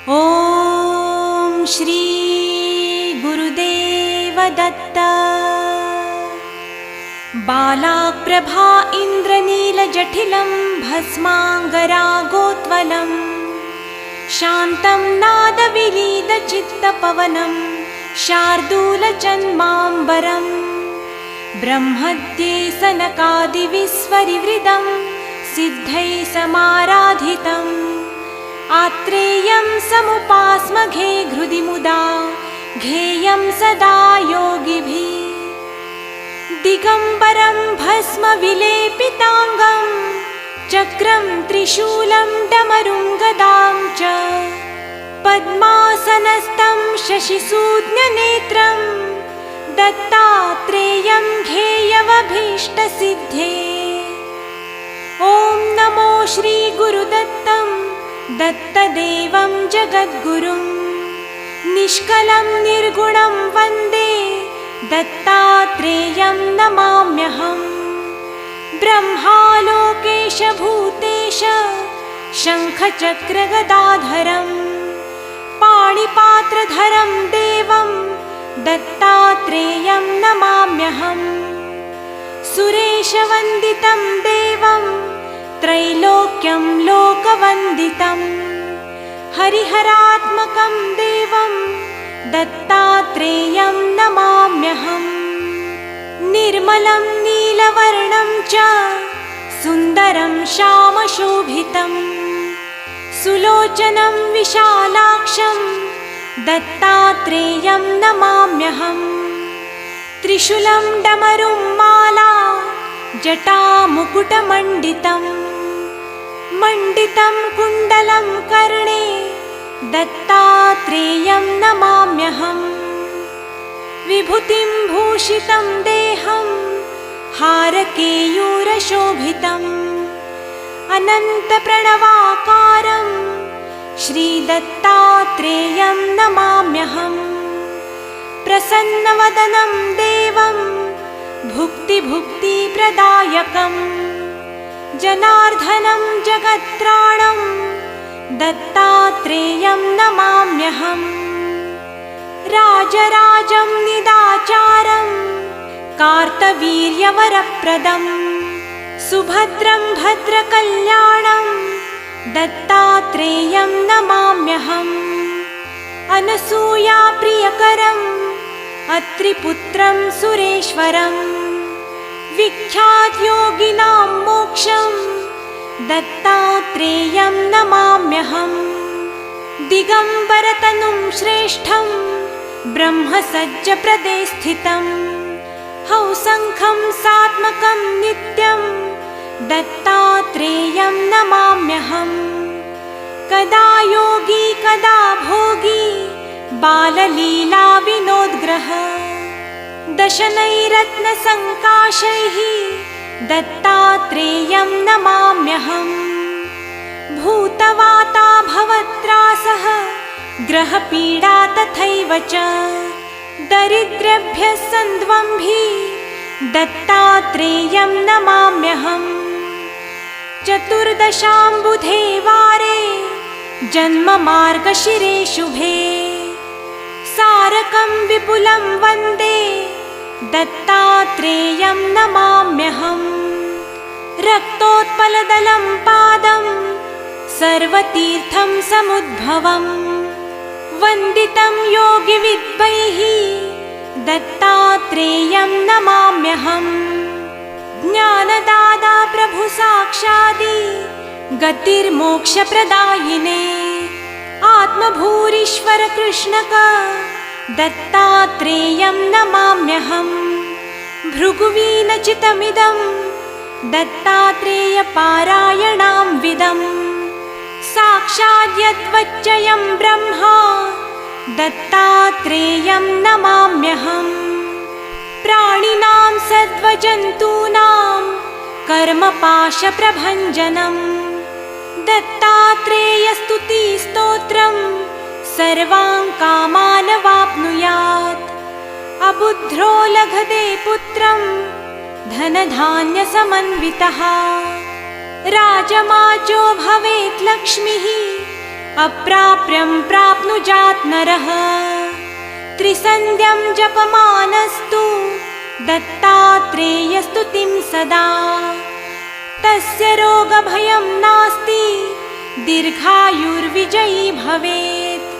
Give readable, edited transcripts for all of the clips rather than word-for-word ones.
ॐ श्री गुरुदेव दत्त। बालाप्रभा इन्द्रनीलजटिलं भस्माङ्गरागोत्वलं शान्तं नादविलीदचित्तपवनं शार्दूलजन्माम्बरं ब्रह्मद्ये सनकादिविस्वरिवृदं सिद्धैः समाराधितम् आत्रेयं समुपास्मघे हृदि मुदा घेयं सदा योगिभिः। दिगम्बरं भस्मविलेपिताङ्गं चक्रं त्रिशूलं डमरुं गदां च पद्मासनस्थं शशिसूक्ष्मनेत्रं दत्तात्रेयं घेयमभीष्टसिद्धे। ॐ नमो श्रीगुरुदत्तं दत्तदेवं जगद्गुरुं निष्कलं निर्गुणं वन्दे दत्तात्रेयं नमाम्यहम्। ब्रह्मालोकेश भूतेश शङ्खचक्रगदाधरं पाणिपात्रधरं देवं दत्तात्रेयं नमाम्यहम्। सुरेशवन्दितं देवं त्रैलोक्यं लोकवन्दितं हरिहरात्मकं देवं दत्तात्रेयं नमाम्यहम्। निर्मलं नीलवर्णं च सुन्दरं श्यामशोभितं सुलोचनं विशालाक्षं दत्तात्रेयं नमाम्यहम्। त्रिशूलं डमरुं माला जटामुकुटमण्डितं मण्डितं कुण्डलं कर्णे दत्तात्रेयं नमाम्यहम्। विभूतिं भूषितं देहं हारकेयूरशोभितम् अनन्तप्रणवाकारं श्रीदत्तात्रेयं नमाम्यहम्। प्रसन्नवदनं देवं भुक्तिप्रदायकं जनार्दनं जगत्त्राणं दत्तात्रेयं नमाम्यहम्। राजराजं निदाचारं कार्तवीर्यवरप्रदं सुभद्रं भद्रकल्याणं दत्तात्रेयं नमाम्यहम्। अनसूयाप्रियकरं अत्रिपुत्रं सुरेश्वरं विख्यातयोगिनां मोक्षं दत्तात्रेयं नमाम्यहम्। दिगम्बरतनुं श्रेष्ठं ब्रह्मसज्जप्रदे स्थितं हंसङ्खं सात्मकं नित्यं दत्तात्रेयं नमाम्यहम्। कदा योगी कदा भोगी बाललीला विनोद्ग्रह दशनैरत्नसङ्काशैः दत्तात्रेयं नमाम्यहम्। भूतवाता भवत्रासः ग्रहपीडा तथैव च दरिद्रेभ्यः सन्द्वंभिः दत्तात्रेयं नमाम्यहम्। चतुर्दशाम्बुधे वारे जन्ममार्गशिरे शुभे सारकं विपुलं वन्दे दत्तात्रेयं नमाम्यहम्। रक्तोत्पलदलं पादं सर्वतीर्थं समुद्भवं वन्दितं योगिविद्वैः दत्तात्रेयं नमाम्यहम्। ज्ञानदाता प्रभु साक्षादि गतिर्मोक्षप्रदायिने आत्मभूरीश्वर कृष्णक दत्तात्रेयं नमाम्यहम्। भृगुवीनचितमिदं दत्तात्रेयपारायणां विदं साक्षाद्यद्वच्चयं ब्रह्मा दत्तात्रेयं नमाम्यहम्। प्राणिनां सद्वजन्तूनां कर्मपाशप्रभञ्जनं दत्तात्रेयस्तुतिस्तोत्रं सर्वान् कामान् वाप्नुयात्। अबुद्धो लभते पुत्रं धनधान्यसमन्वितः राजमाचो भवेत् लक्ष्मीः अप्राप्यं प्राप्नुयात् नरः। त्रिसन्ध्यं जपमानस्तु दत्तात्रेयस्तुतिं सदा। तस्य रोगभयं नास्ति, दीर्घायुर्विजयी भवेत्।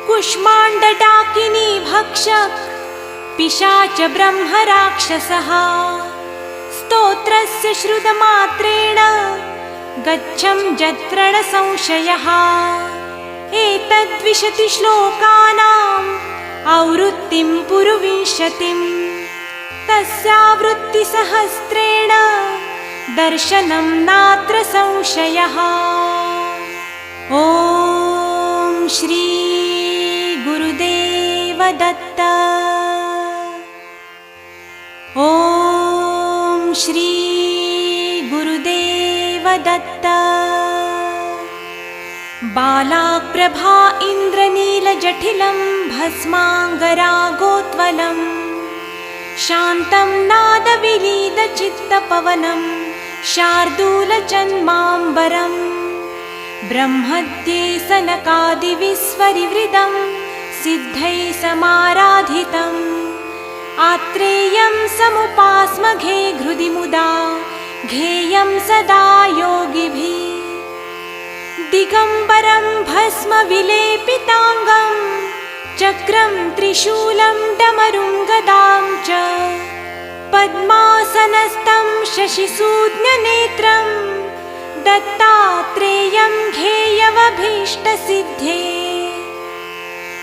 कुष्माण्डडाकिनी भक्षक पिशाच ब्रह्मराक्षसः। स्तोत्रस्य श्रुतमात्रेण गच्छं यत्रणसंशयः। एतद्विशति श्लोकानाम् आवृत्तिं पुरुविंशतिं। तस्यावृत्तिसहस्रेण दर्शनं नात्र संशयः। ॐ श्री गुरुदेव दत्त। ॐ श्री गुरुदेव दत्त। बालाप्रभा इन्द्रनीलजटिलं भस्माङ्गरागोत्वलं शान्तं नादविलीदचित्तपवनं शार्दूलजन्माम्बरं ब्रह्मद्ये सनकादिविस्वरिवृदं सिद्धैः समाराधितम् आत्रेयं समुपास्मघे हृदि मुदा घेयं सदा योगिभिः। दिगम्बरं भस्मविलेपिताङ्गं चक्रं त्रिशूलं डमरुं गदां च पद्मासनस्थं शशिसूक्ष्मनेत्रं दत्तात्रेयं घेयमभीष्टसिद्धये।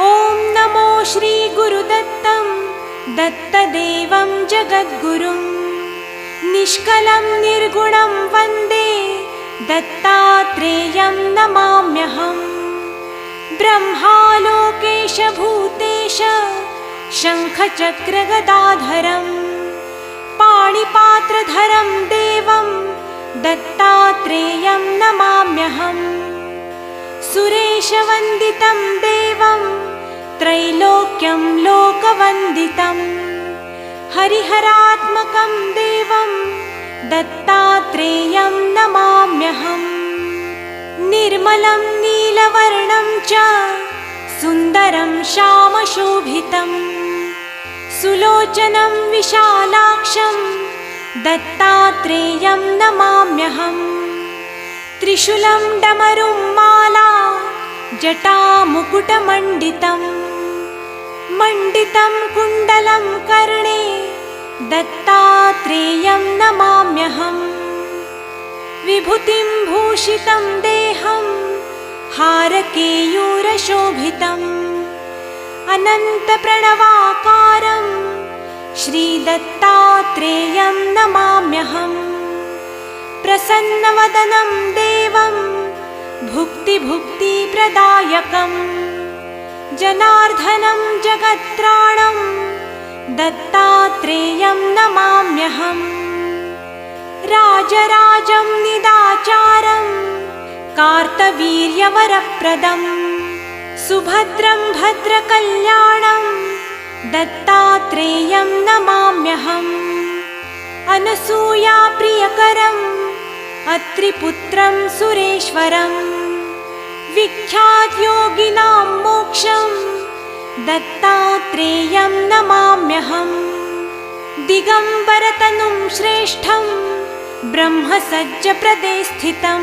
ॐ नमो श्रीगुरुदत्तं दत्तदेवं जगद्गुरुं निष्कलं निर्गुणं वन्दे दत्तात्रेयं नमाम्यहम्। ब्रह्मालोकेश भूतेश शङ्खचक्रगदाधरं पाणिपात्रधरं देवं दत्तात्रेयं नमाम्यहम्। सुरेशवन्दितं देवं त्रैलोक्यं लोकवन्दितं हरिहरात्मकं देवं दत्तात्रेयं नमाम्यहम्। निर्मलं नीलवर्णं च सुन्दरं श्यामशोभितं सुलोचनं विशालाक्षं दत्तात्रेयं नमाम्यहम्। त्रिशूलं डमरुं माला जटामुकुटमण्डितं मण्डितं कुण्डलं कर्णे दत्तात्रेयं नमाम्यहम्। विभूतिं भूषितं देहं हारकेयूरशोभितम् अनन्तप्रणवाकारं श्रीदत्तात्रेयं नमाम्यहम्। प्रसन्नवदनं देवं भुक्तिप्रदायकं जनार्दनं जगत्त्राणं दत्तात्रेयं नमाम्यहम्। राजराजं निदाचारं कार्तवीर्यवरप्रदं सुभद्रं भद्रकल्याणं दत्तात्रेयं नमाम्यहम्। अनसूयाप्रियकरं अत्रिपुत्रं सुरेश्वरं विख्यातयोगिनां मोक्षं दत्तात्रेयं नमाम्यहम्। दिगम्बरतनुं श्रेष्ठं ब्रह्मसज्जप्रदे स्थितं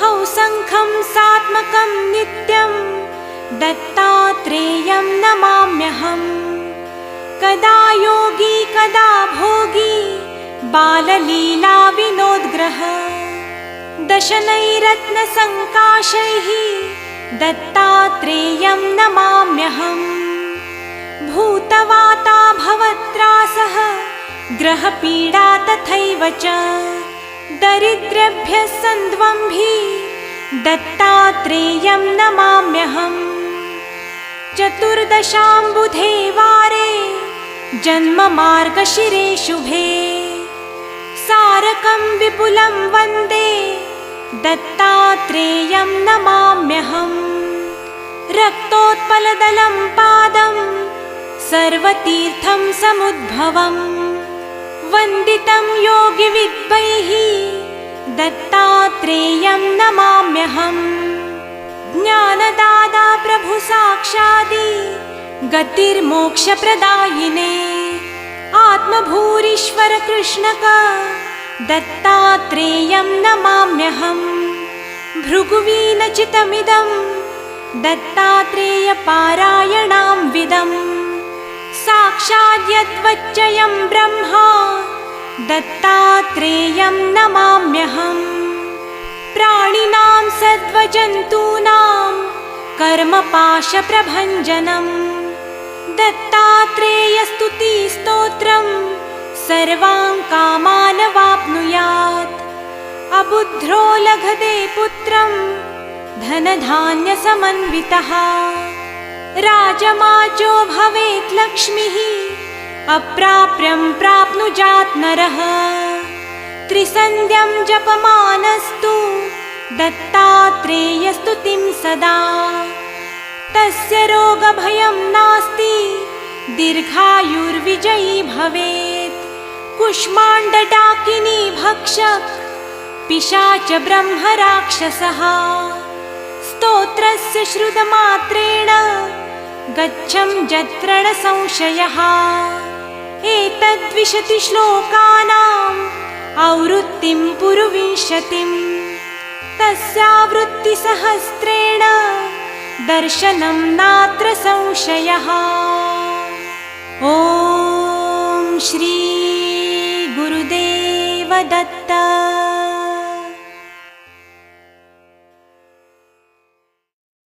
हंसङ्खं सात्मकं नित्यं दत्तात्रेयं नमाम्यहम्। कदा योगी कदा भोगी बाललीला विनोद्ग्रह दशनैरत्नसङ्काशैः दत्तात्रेयं नमाम्यहम्। भूतवाता भवत्रासः ग्रहपीडा तथैव च दरिद्रेभ्यः सन्द्वंभिः दत्तात्रेयं नमाम्यहम्। चतुर्दशाम्बुधे वारे जन्ममार्गशिरे शुभे सारकं विपुलं वन्दे दत्तात्रेयं नमाम्यहम्। रक्तोत्पलदलं पादं सर्वतीर्थं समुद्भवं वन्दितं योगिविद्वैः दत्तात्रेयं नमाम्यहम्। साक्षादि गतिर्मोक्षप्रदायिने आत्मभूरीश्वर कृष्णक दत्तात्रेयं नमाम्यहम् भृगुवीनचितमिदं दत्तात्रेयपारायणां विदम् साक्षाद्यद्वच्चयं ब्रह्मा दत्तात्रेयं नमाम्यहम् प्राणिनां सर्वजन्तूनां कर्मपाशप्रभञ्जनम् दत्तात्रेयस्तुतिस्तोत्रं सर्वान् कामानवाप्नुयात् अबुद्धो लभते पुत्रं धनधान्यसमन्वितः राजमाचो भवेत् लक्ष्मीः अप्राप्यं प्राप्नुयात् नरः त्रिसन्ध्यं जपमानस्तु दत्तात्रेयस्तुतिं सदा तस्य रोगभयं नास्ति दीर्घायुर्विजयी भवेत् कुष्माण्डडाकिनी भक्षक पिशाच ब्रह्मराक्षसः स्तोत्रस्य श्रुतमात्रेण गच्छं यत्रणसंशयः एतद्विशति श्लोकानाम् आवृत्तिं पुरुविंशतिं तस्यावृत्तिसहस्रेण दर्शनं नात्र संशयः। ॐ श्री गुरुदेव दत्त।